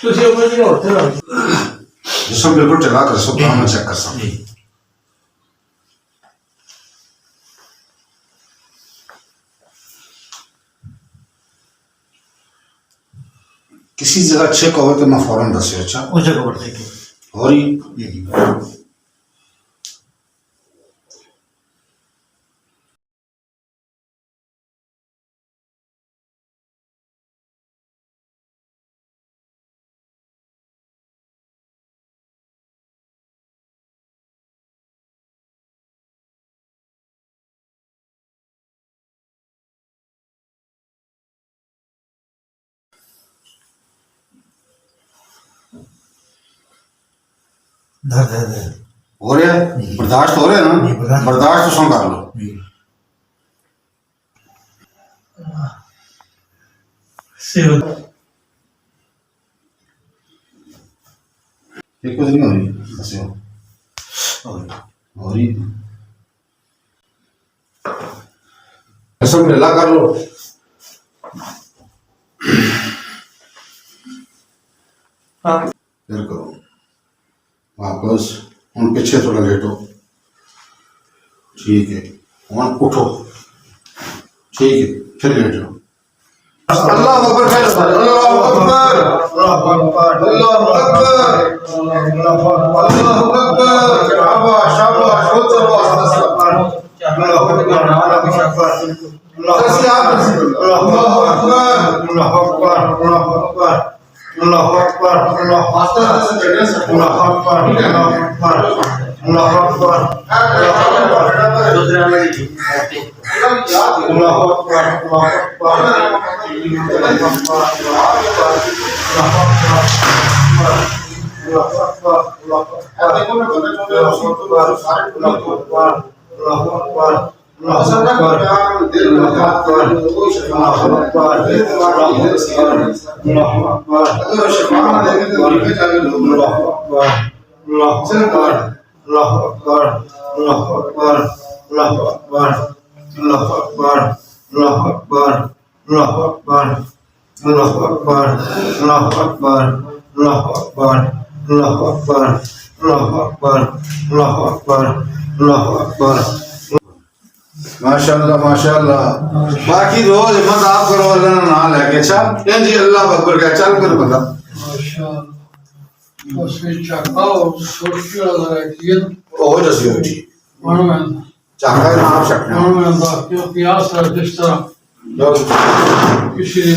तुझे ऊपर नहीं होते ना जिसम बिल्कुल चला कर सकता हूँ, मैं चेक कर सकता हूँ। किसी जगह चेक हो तो मैं फौरन दसे। अच्छा उस जगह पर देखिए और ही धर धर धर हो रहा है, बर्दाश्त हो रहे हैं ना, बर्दाश्त तो संभाल लो। ये कुछ नहीं हो रही, बस हो रही सब ढीला कर लो। फिर करो वापस, उन पीछे थोड़ा लेटो, ठीक है, वहां उठो, ठीक है, फिर लेट जाओ। अल्लाह अकबर, अल्लाह अकबर, अल्लाह अकबर, अल्लाह अकबर, अल्लाह अकबर। शाबाश शाबाश, बहुत शाबाश। अल्लाह अकबर, अल्लाह अकबर, अल्लाह अकबर, अल्लाह अकबर, अल्लाह अकबर, अल्लाह अकबर, अल्लाह अकबर, अल्लाह अकबर, अल्लाह अकबर, अल्लाह अकबर, दूसरा में अल्लाह अकबर, अल्लाह माशाअल्लाह माशाअल्लाह। बाकी रोज मत आप करो अल्लाह ना लेके। अच्छा जी, अल्लाह अकबर का चल कर बता। माशाअल्लाह उसमें चाका और सोची वाला है ओ जैसे हो जी मनोमन चाका नाम शक्ति मनोमन का क्यों प्यास है जिस तरह किसी ने